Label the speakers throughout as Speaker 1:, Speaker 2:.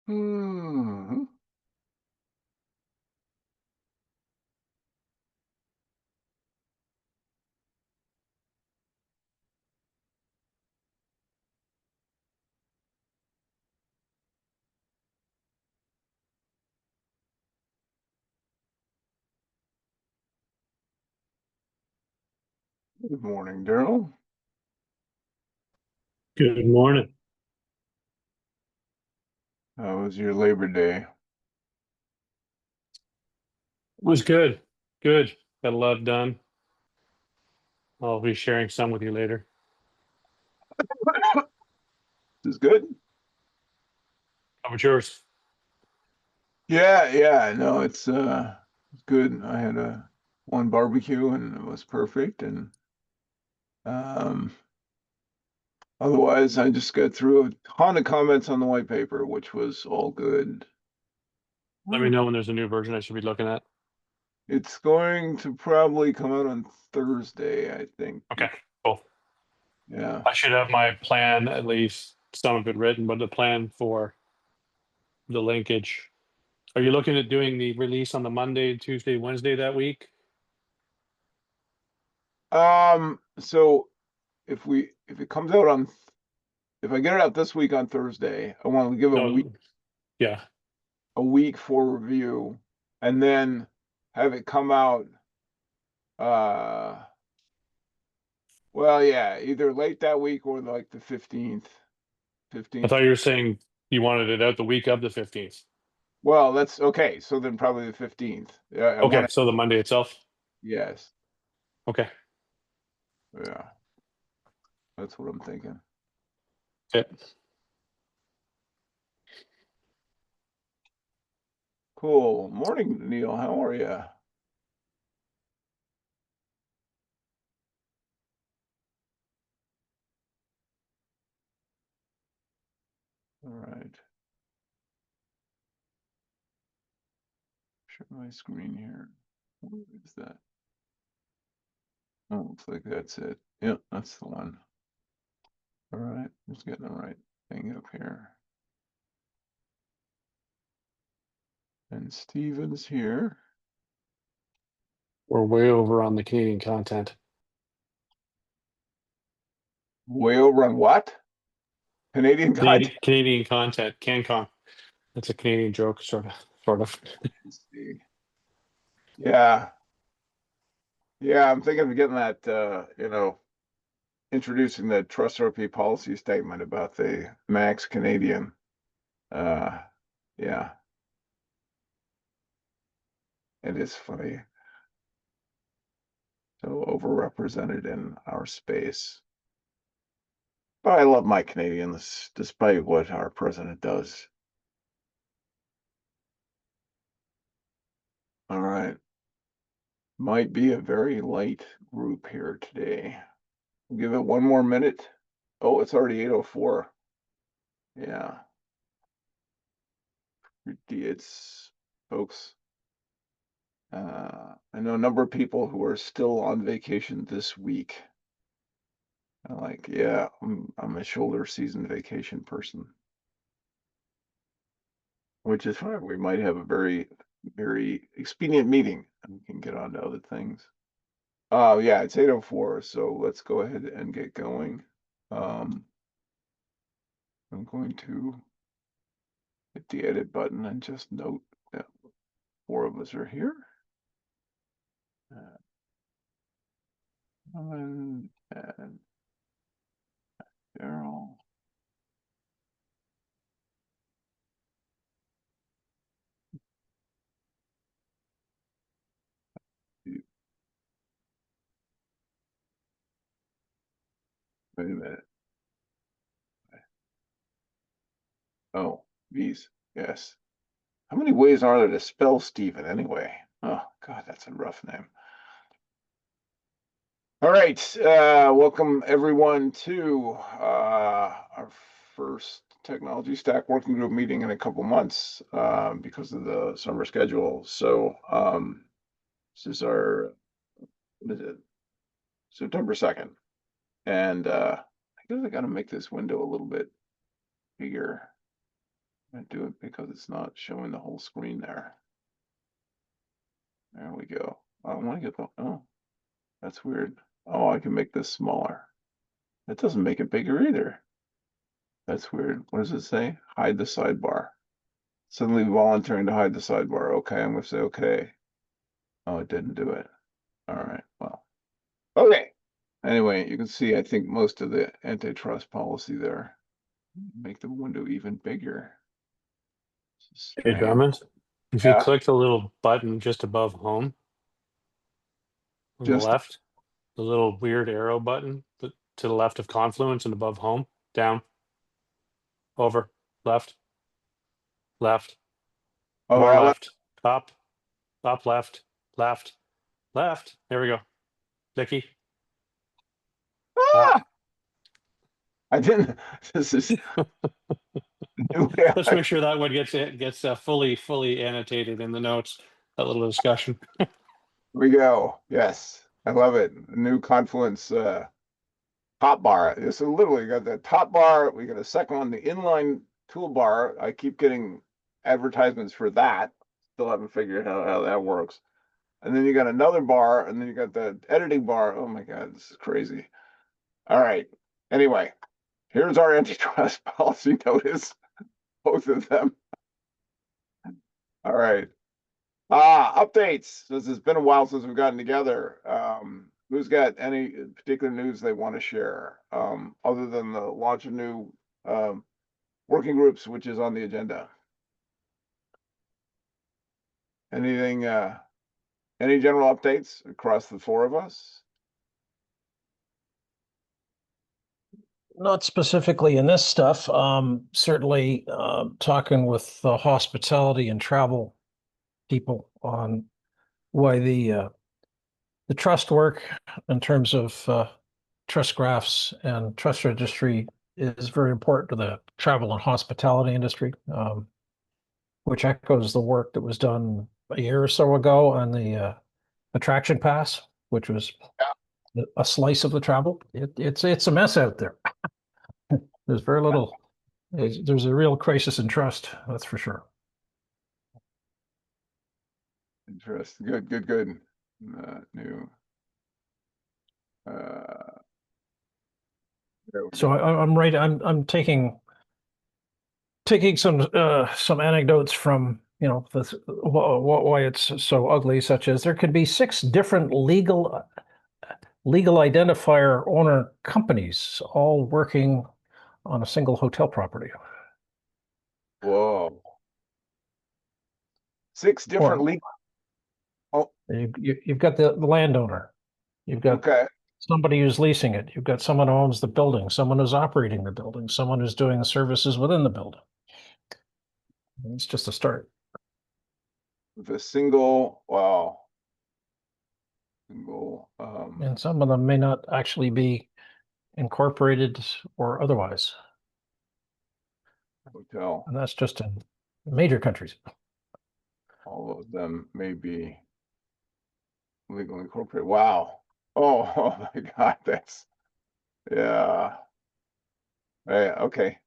Speaker 1: Mhm. Good morning, Daryl.
Speaker 2: Good morning.
Speaker 1: How was your Labor Day?
Speaker 2: It was good. Good. Got a lot done. I'll be sharing some with you later.
Speaker 1: Is good?
Speaker 2: How about yours?
Speaker 1: Yeah, no, it's good. I had one barbecue and it was perfect, and um otherwise I just got through a ton of comments on the white paper, which was all good.
Speaker 2: Let me know when there's a new version I should be looking at.
Speaker 1: It's going to probably come out on Thursday, I think.
Speaker 2: Okay, cool.
Speaker 1: Yeah.
Speaker 2: I should have my plan, at least some of it written, but the plan for the linkage. Are you looking at doing the release on the Monday, Tuesday, Wednesday that week?
Speaker 1: So if it comes out on if I get it out this week on Thursday, I want to give
Speaker 2: No, yeah.
Speaker 1: a week for review, and then have it come out uh well, yeah, either late that week or like the 15th.
Speaker 2: I
Speaker 1: 15th.
Speaker 2: thought you were saying you wanted it out the week of the 15th.
Speaker 1: Well, that's okay. So then probably the 15th. Yeah, I want
Speaker 2: Okay,
Speaker 1: to,
Speaker 2: so the Monday itself.
Speaker 1: yes.
Speaker 2: Okay.
Speaker 1: Yeah, that's what I'm thinking.
Speaker 2: Okay.
Speaker 1: Cool. Morning, Neil. How are you? All right. Share my screen here. What is that? Oh, looks like that's it. Yep, that's the one. All right, just getting the right thing up here. And Steven's here.
Speaker 2: We're way over on the Canadian content.
Speaker 1: Way over on what? Canadian content.
Speaker 2: Canadian content, CanCon. That's a Canadian joke, sort of.
Speaker 1: Let's see. Yeah, yeah, I'm thinking of getting that, introducing the Trust RP policy statement about the Max Canadian. Uh, yeah, it is funny. So overrepresented in our space. But I love my Canadians, despite what our president does. All right. Might be a very light group here today. We'll give it one more minute. Oh, it's already 8:04. Yeah. It's folks. I know a number of people who are still on vacation this week. I'm like, yeah, I'm a shoulder season vacation person, which is fine. We might have a very expedient meeting and we can get on to other things. Yeah, it's 8:04, so let's go ahead and get going. I'm going to hit the edit button and just note that 4 of us are here. Ellen and Daryl. Wait a minute. Oh, these. Yes. How many ways are there to spell Stephen anyway? Oh, God, that's a rough name. All right. Welcome everyone to our first technology stack working group meeting in a couple months because of the summer schedule. So this is our, what is it? September 2nd. And I guess I got to make this window a little bit bigger. I do it because it's not showing the whole screen there. There we go. I want to get the, oh, that's weird. Oh, I can make this smaller. It doesn't make it bigger either. That's weird. What does it say? Hide the sidebar. Suddenly volunteering to hide the sidebar. Okay, I'm going to say okay. Oh, it didn't do it. All right, well, okay. Anyway, you can see, I think, most of the antitrust policy there. Make the window even bigger.
Speaker 2: Hey,
Speaker 1: Strange.
Speaker 2: Drummond, if you
Speaker 1: Yeah,
Speaker 2: click the little button just above home on the
Speaker 1: just
Speaker 2: left, the little weird arrow button to the left of Confluence and above home, down, over, left, left,
Speaker 1: oh,
Speaker 2: more
Speaker 1: that left.
Speaker 2: left, up, up, left, left, left. There we go. Clicky. Ah,
Speaker 1: Ah, I didn't. This is new way.
Speaker 2: let's make sure that one gets fully annotated in the notes. That little discussion.
Speaker 1: We go. Yes, I love it. New Confluence top bar. It's literally got the top bar. We got a second one, the inline toolbar. I keep getting advertisements for that. Still haven't figured out how that works. And then you got another bar, and then you got the editing bar. Oh my God, this is crazy. All right. Anyway, here's our antitrust policy notice, both of them. All right. Updates. Since it's been a while since we've gotten together. Who's got any particular news they want to share? Other than the launch of new working groups, which is on the agenda. Anything, any general updates across the four of us?
Speaker 3: Not specifically in this stuff. Certainly talking with the hospitality and travel people on why the trust work in terms of trust graphs and trust registry is very important to the travel and hospitality industry, which echoes the work that was done a year or so ago on the attraction pass, which was a slice of the travel. It's a mess out there. There's very little. There's a real crisis in trust, that's for sure.
Speaker 1: Interesting. Good, good, good. New. There we
Speaker 3: So
Speaker 1: go.
Speaker 3: I'm right. I'm taking some anecdotes from why it's so ugly, such as there could be 6 different legal identifier owner companies all working on a single hotel property.
Speaker 1: Whoa. 6 different
Speaker 3: Or
Speaker 1: legal. Oh,
Speaker 3: you've got the landowner, you've got
Speaker 1: okay.
Speaker 3: somebody who's leasing it, you've got someone who owns the building, someone who's operating the building, someone who's doing the services within the building. It's just a start.
Speaker 1: With a single, wow. Single,
Speaker 3: And some of them may not actually be incorporated or otherwise.
Speaker 1: hotel.
Speaker 3: And that's just in major countries.
Speaker 1: All of them may be legally incorporated. Wow. Oh, oh my God, that's, yeah. Okay.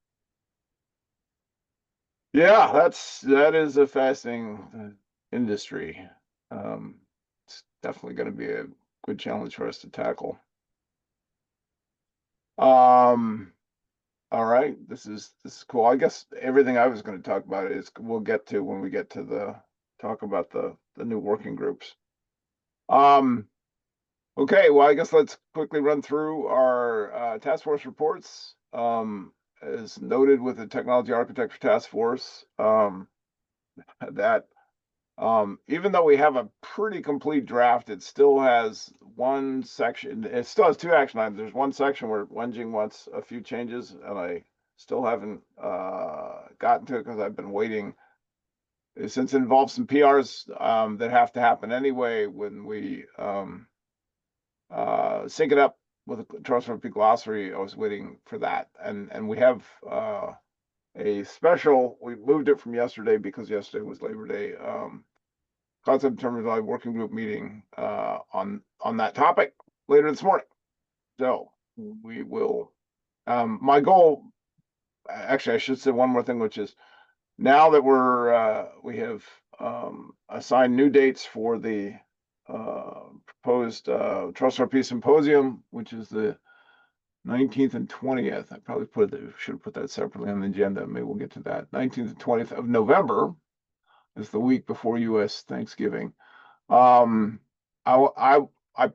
Speaker 1: Yeah, that is a fascinating industry. It's definitely going to be a good challenge for us to tackle. All right, this is cool. I guess everything I was going to talk about is we'll get to when we get to the talk about the new working groups. Okay, well, I guess let's quickly run through our task force reports. As noted with the Technology Architecture Task Force, that even though we have a pretty complete draft, it still has one section. It still has 2 action items. There's one section where Wenjing wants a few changes, and I still haven't gotten to it because I've been waiting. Since it involves some PRs that have to happen anyway when we sync it up with a transfer glossary. I was waiting for that, and we have a special. We moved it from yesterday because yesterday was Labor Day. Concept terminology working group meeting on that topic later this morning. So we will. My goal, actually, I should say one more thing, which is now that we have assigned new dates for the proposed Trust RP Symposium, which is the 19th and 20th. I probably should have put that separately on the agenda. Maybe we'll get to that. 19th and 20th of November is the week before U.S. Thanksgiving. I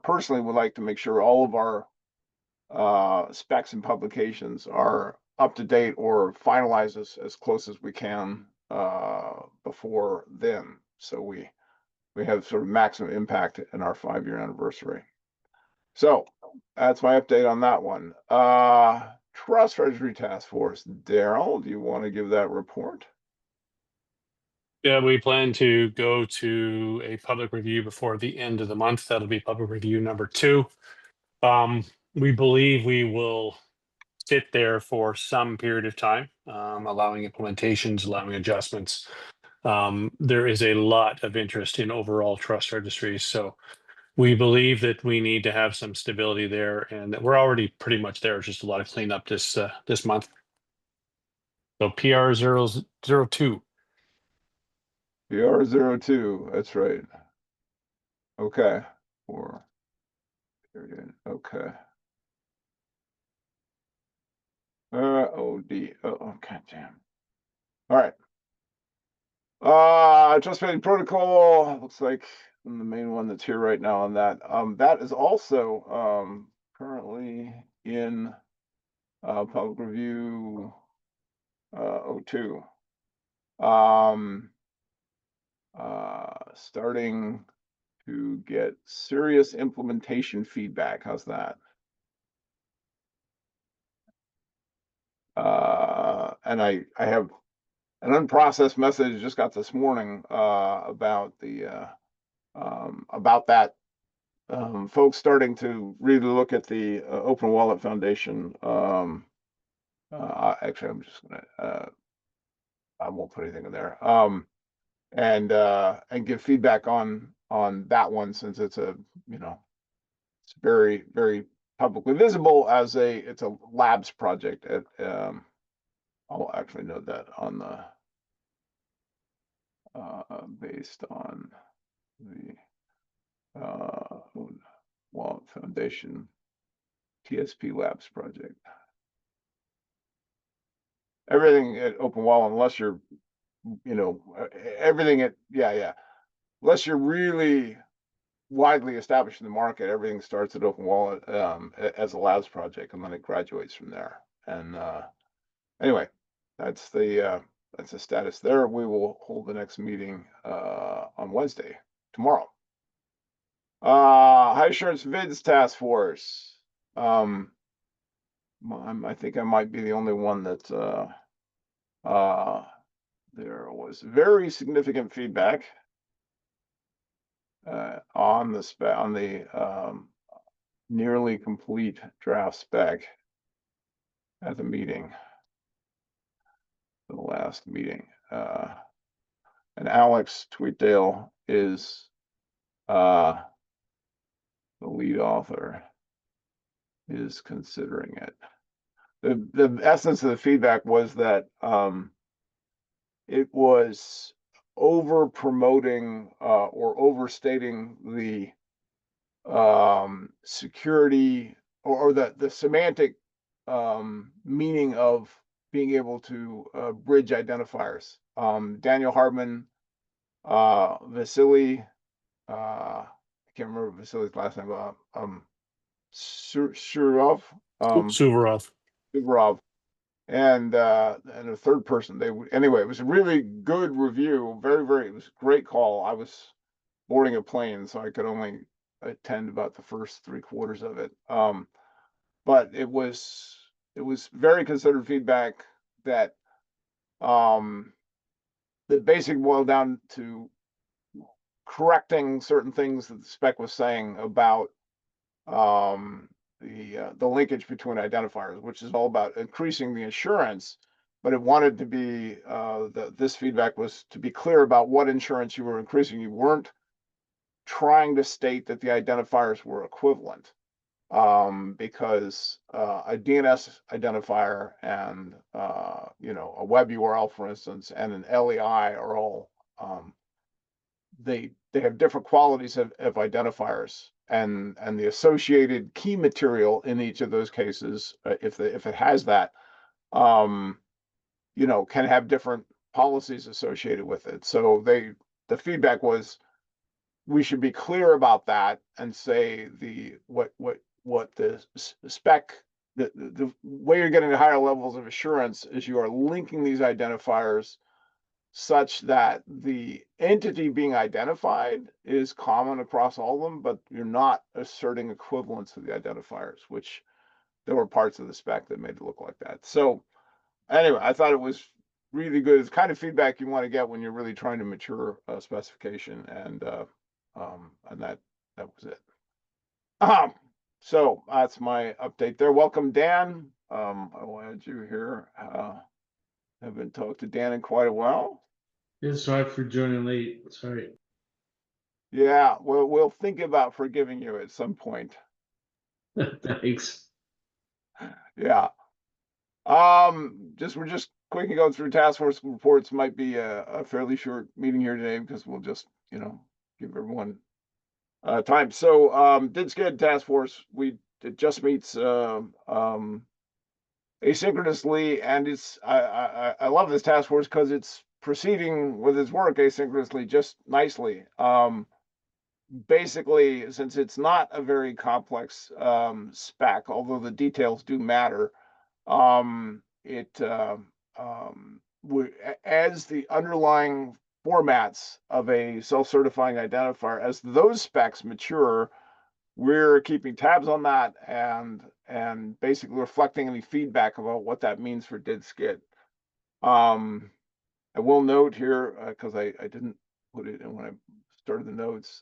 Speaker 1: personally would like to make sure all of our specs and publications are up to date or finalized as close as we can before then, so we have sort of maximum impact in our 5-year anniversary. So that's my update on that one. Trust Registry Task Force. Daryl, do you want to give that report?
Speaker 2: Yeah, we plan to go to a public review before the end of the month. That'll be public review number 2. We believe we will sit there for some period of time, allowing implementations, allowing adjustments. There is a lot of interest in overall trust registries, so we believe that we need to have some stability there, and that we're already pretty much there. It's just a lot of cleanup this month. So PR 002.
Speaker 1: PR02, that's right. Okay. Okay. OD. Okay, damn. All right. Trust Planning Protocol looks like I'm the main one that's here right now on that. That is also currently in public review 02. Starting to get serious implementation feedback. How's that? And I have an unprocessed message just got this morning about that. Folks starting to really look at the Open Wallet Foundation. Actually, I'm just gonna I won't put anything in there. And give feedback on that one, since it's it's very, very publicly visible as it's a labs project. I'll actually note that on the based on the Wallet Foundation TSP Labs project. Everything at Open Wallet, unless you're, everything unless you're really widely established in the market, everything starts at Open Wallet as a labs project, and then it graduates from there. And anyway, that's the status there. We will hold the next meeting on Wednesday, tomorrow. High Assurance Vids Task Force. I think I might be the only one that there was very significant feedback on the nearly complete draft spec at the meeting, the last meeting. And Alex Tweetdale is the lead author, is considering it. The essence of the feedback was that it was over promoting or overstating the security or the semantic meaning of being able to bridge identifiers. Daniel Hardman, Vasily, I can't remember Vasily's last name, Suvorov,
Speaker 2: Suvorov.
Speaker 1: and a third person. Anyway, it was a really good review. It was a great call. I was boarding a plane, so I could only attend about the first 3/4 of it. But it was very considered feedback that basically boiled down to correcting certain things that the spec was saying about the linkage between identifiers, which is all about increasing the insurance. But it wanted to be this feedback was to be clear about what insurance you were increasing. You weren't trying to state that the identifiers were equivalent. because a DNS identifier and a web URL, for instance, and an LEI are all they have different qualities of identifiers, and the associated key material in each of those cases, if it has that, can have different policies associated with it. So the feedback was we should be clear about that and say what the spec, the way you're getting to higher levels of assurance is you are linking these identifiers such that the entity being identified is common across all of them, but you're not asserting equivalence to the identifiers, which there were parts of the spec that made it look like that. So anyway, I thought it was really good. It's kind of feedback you want to get when you're really trying to mature a specification, and that was it. So that's my update there. Welcome, Dan. I will add you here. Haven't talked to Dan in quite a while.
Speaker 4: Yeah, sorry for joining late. Sorry.
Speaker 1: Yeah, we'll think about forgiving you at some point.
Speaker 4: Thanks.
Speaker 1: Yeah. We're just quickly going through task force reports. Might be a fairly short meeting here today because we'll just, give everyone time. So, DIDSCID task force, it just meets asynchronously, and I love this task force because it's proceeding with its work asynchronously just nicely. Basically, since it's not a very complex spec, although the details do matter, as the underlying formats of a self-certifying identifier, as those specs mature, we're keeping tabs on that and basically reflecting any feedback about what that means for DIDSCID. I will note here, because I didn't put it in when I started the notes,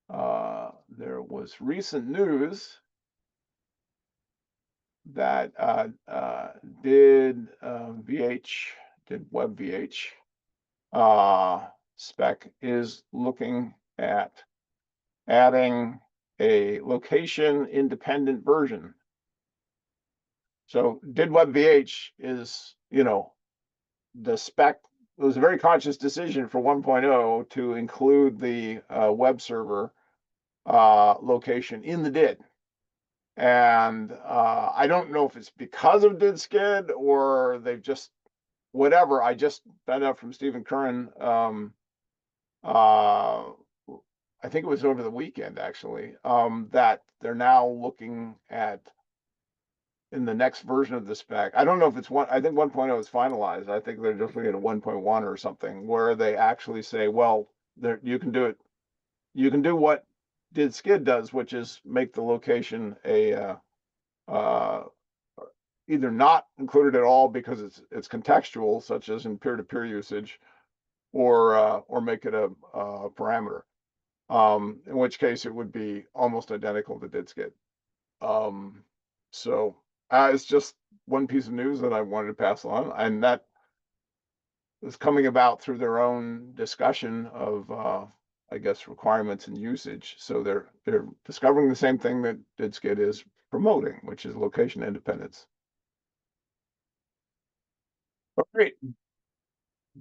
Speaker 1: there was recent news that did web VH spec is looking at adding a location independent version. So did web VH is, the spec. It was a very conscious decision for 1.0 to include the web server location in the DID. And I don't know if it's because of DIDSCID or they've just whatever. I just found out from Stephen Curran. I think it was over the weekend actually, that they're now looking at in the next version of the spec. I don't know if it's I think 1.0 is finalized. I think they're just looking at a 1.1 or something where they actually say, well, you can do it. You can do what DIDSCID does, which is make the location a either not included at all because it's contextual, such as in peer-to-peer usage, or make it a parameter. In which case it would be almost identical to DIDSCID. So it's just one piece of news that I wanted to pass on, and that is coming about through their own discussion of, I guess, requirements and usage. So they're discovering the same thing that DIDSCID is promoting, which is location independence. All right.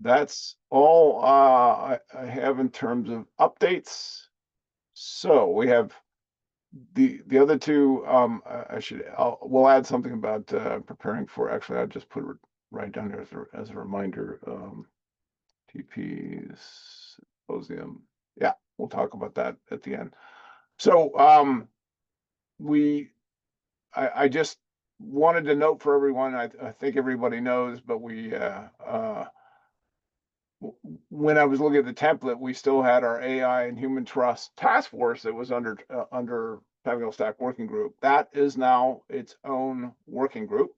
Speaker 1: That's all I have in terms of updates. So we have the other two. We'll add something about preparing for. Actually, I'll just put it right down there as a reminder. TP symposium. Yeah, we'll talk about that at the end. So I just wanted to note for everyone. I think everybody knows, but when I was looking at the template, we still had our AI and human trust task force that was under Technical Stack Working Group. That is now its own working group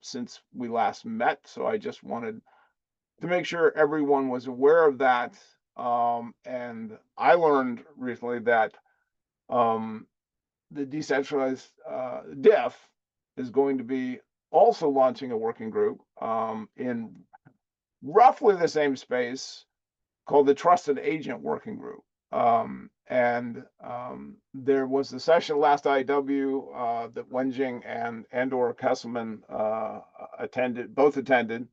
Speaker 1: since we last met. So I just wanted to make sure everyone was aware of that. And I learned recently that the decentralized DIF is going to be also launching a working group in roughly the same space called the Trusted Agent Working Group. There was the session last IW that Wenjing and or Kesselman both attended,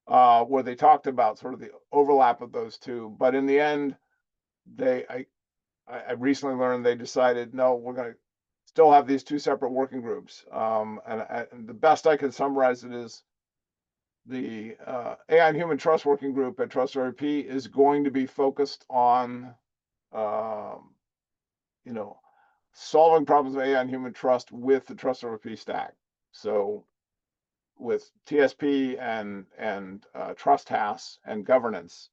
Speaker 1: where they talked about sort of the overlap of those two. But in the end, I recently learned they decided, no, we're going to still have these two separate working groups. And the best I can summarize it is the AI and Human Trust Working Group at Trust RP is going to be focused on, solving problems of AI and human trust with the Trust RP stack. So with TSP and Trust TAS and governance.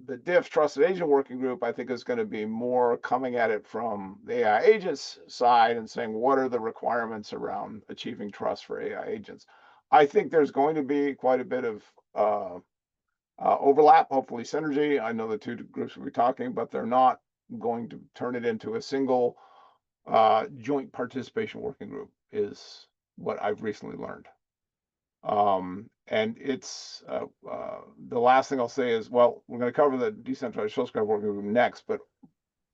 Speaker 1: The DIF Trusted Agent Working Group, I think, is going to be more coming at it from the AI agents side and saying, what are the requirements around achieving trust for AI agents? I think there's going to be quite a bit of overlap, hopefully synergy. I know the two groups will be talking, but they're not going to turn it into a single joint participation working group, is what I've recently learned. And it's the last thing I'll say is, well, we're going to cover the decentralized Trustcraft working group next, but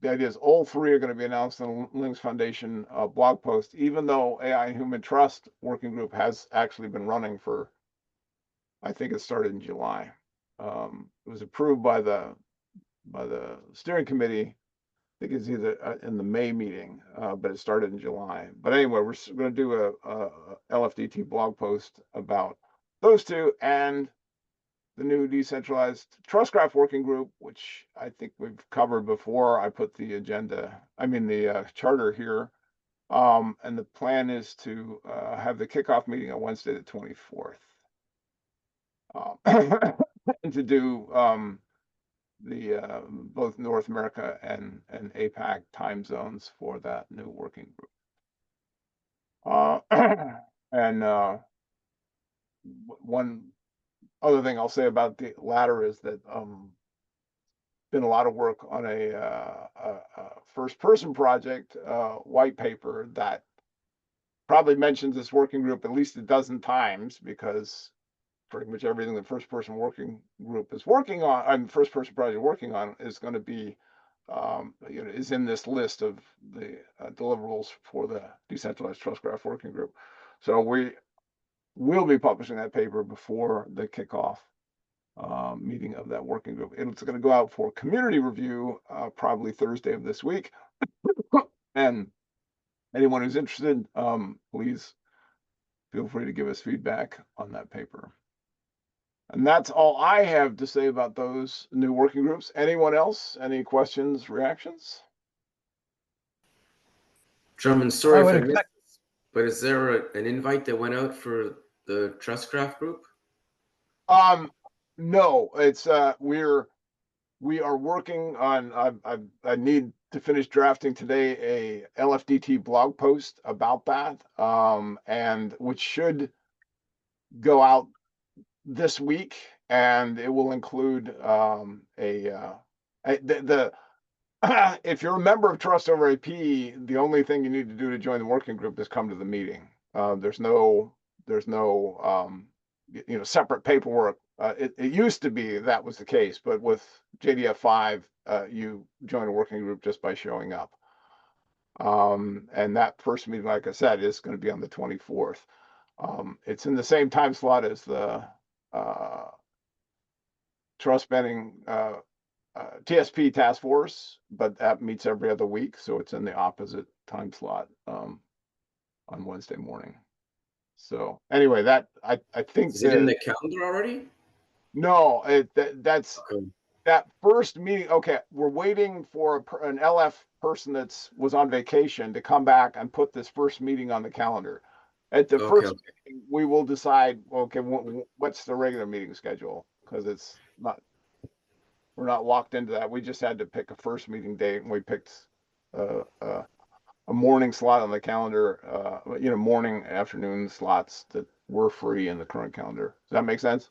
Speaker 1: the idea is all three are going to be announced in the Linux Foundation blog post, even though AI and Human Trust working group has actually been running for, I think it started in July. It was approved by the steering committee. I think it's either in the May meeting, but it started in July. But anyway, we're going to do a LFDT blog post about those two and the new decentralized Trustcraft working group, which I think we've covered before. I put the charter here. And the plan is to have the kickoff meeting on Wednesday, the 24th. And to do the both North America and APAC time zones for that new working group. And one other thing I'll say about the latter is that been a lot of work on a first person project white paper that probably mentions this working group at least a dozen times, because pretty much everything the first person working group is working on, and first person project working on, is going to be is in this list of the deliverables for the decentralized Trustcraft working group. So we will be publishing that paper before the kickoff meeting of that working group. It's going to go out for community review probably Thursday of this week. And anyone who's interested, please feel free to give us feedback on that paper. And that's all I have to say about those new working groups. Anyone else? Any questions, reactions?
Speaker 5: Drummond, sorry if I missed this, but is there an invite that went out for the Trustcraft group?
Speaker 1: No, it's we are working on. I need to finish drafting today a LFDT blog post about that, and which should go out this week, and it will include if you're a member of Trust over AP, the only thing you need to do to join the working group is come to the meeting. There's no separate paperwork. It used to be that was the case, but with JDF 5, you join a working group just by showing up. And that first meeting, like I said, is going to be on the 24th. It's in the same time slot as the trust spending TSP task force, but that meets every other week, so it's in the opposite time slot on Wednesday morning. So anyway, that I think
Speaker 5: is it in the calendar already?
Speaker 1: No, that's
Speaker 5: okay.
Speaker 1: That first meeting. Okay, we're waiting for an LF person was on vacation to come back and put this first meeting on the calendar. At the first meeting, we will decide, okay, what's the regular meeting schedule, because we're not locked into that. We just had to pick a first meeting date, and we picked a morning slot on the calendar, morning, afternoon slots that were free in the current calendar. Does that make sense?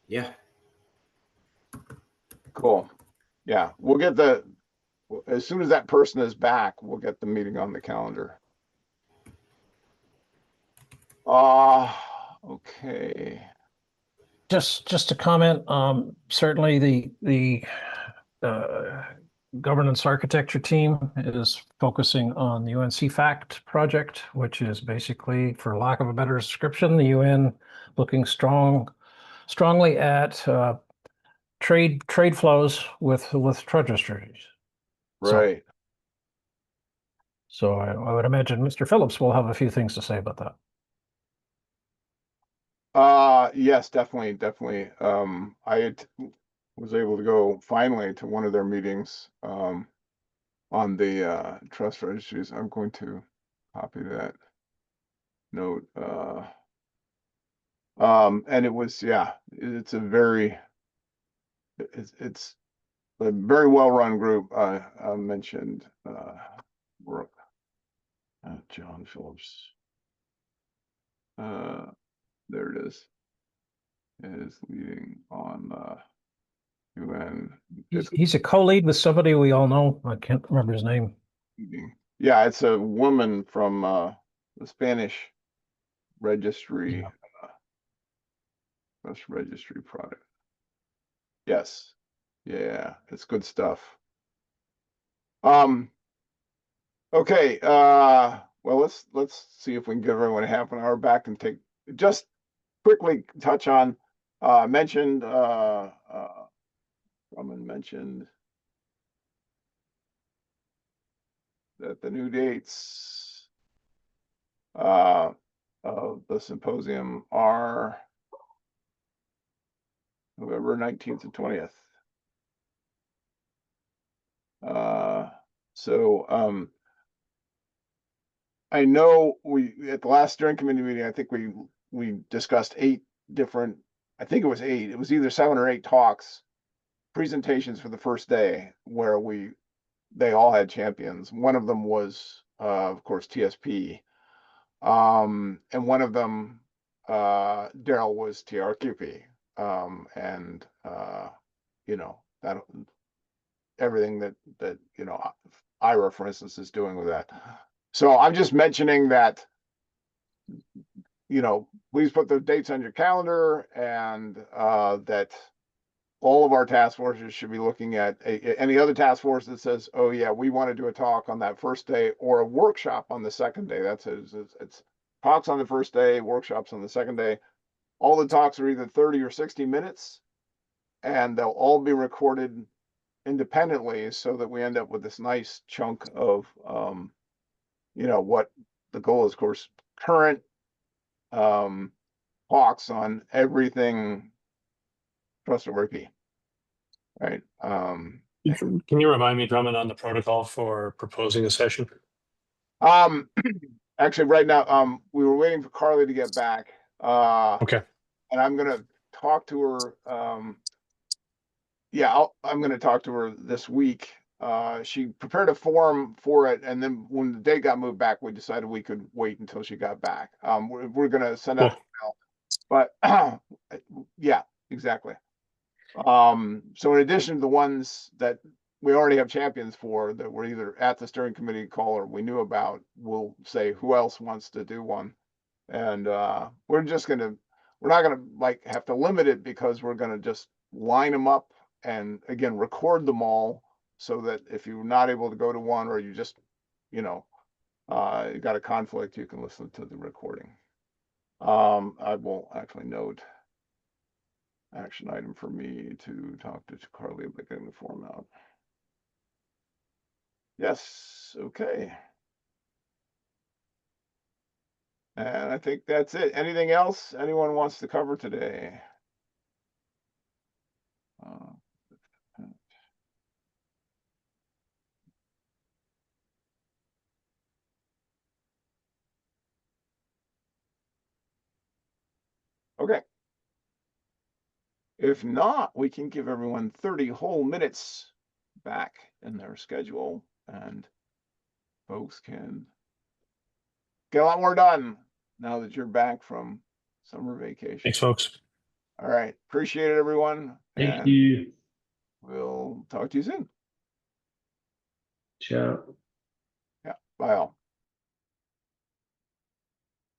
Speaker 5: Yeah.
Speaker 1: Cool. Yeah, we'll get as soon as that person is back, we'll get the meeting on the calendar. Okay.
Speaker 3: Just to comment, certainly the governance architecture team is focusing on the UNC FACT project, which is basically, for lack of a better description, the UN looking strongly at trade flows with registries.
Speaker 1: Right.
Speaker 3: So I would imagine Mr. Phillips will have a few things to say about that.
Speaker 1: Yes, definitely. Was able to go finally to one of their meetings on the trust registries. I'm going to copy that note. And it was, yeah, it's a very well run group. I mentioned Brooke, John Phillips. There it is leading on UN.
Speaker 3: He's a co-lead with somebody we all know. I can't remember his name.
Speaker 1: Yeah, it's a woman from the Spanish registry, registry product. Yes, yeah, it's good stuff. Okay, well, let's see if we can give everyone a half an hour back and just quickly touch on mentioned Drummond mentioned that the new dates of the symposium are November 19th and 20th. So I know at the last steering committee meeting, I think we discussed 8 different, I think it was 8. It was either 7 or 8 talks, presentations for the first day where they all had champions. One of them was of course TSP. And one of them, Daryl, was TRQP. And you know, that everything that you know, Ira, for instance, is doing with that. So I'm just mentioning that, you know, please put the dates on your calendar, and that all of our task forces should be looking at any other task force that says, oh yeah, we want to do a talk on that first day or a workshop on the second day. That's it's talks on the first day, workshops on the second day. All the talks are either 30 or 60 minutes, and they'll all be recorded independently so that we end up with this nice chunk of, you know, what the goal is, of course, current talks on everything trustworthy, right?
Speaker 2: Can you remind me, Drummond, on the protocol for proposing a session?
Speaker 1: Actually, right now, we were waiting for Carly to get back.
Speaker 2: Okay.
Speaker 1: And I'm gonna talk to her. Yeah, I'm gonna talk to her this week. She prepared a form for it, and then when the date got moved back, we decided we could wait until she got back. We're gonna send out an email, but yeah, exactly. So in addition to the ones that we already have champions for that were either at the steering committee call or we knew about, we'll say who else wants to do one. And we're not gonna like have to limit it, because we're gonna just line them up and again record them all, so that if you're not able to go to one, or you just, you know, you got a conflict, you can listen to the recording. I will actually note action item for me to talk to Carly about getting the form out. Yes, okay. And I think that's it. Anything else anyone wants to cover today? Okay. If not, we can give everyone 30 whole minutes back in their schedule, and folks can get a lot more done now that you're back from summer vacation.
Speaker 2: Thanks, folks.
Speaker 1: All right. Appreciate it, everyone.
Speaker 4: Thank you.
Speaker 1: We'll talk to you soon.
Speaker 4: Ciao.
Speaker 1: Yeah. Bye all.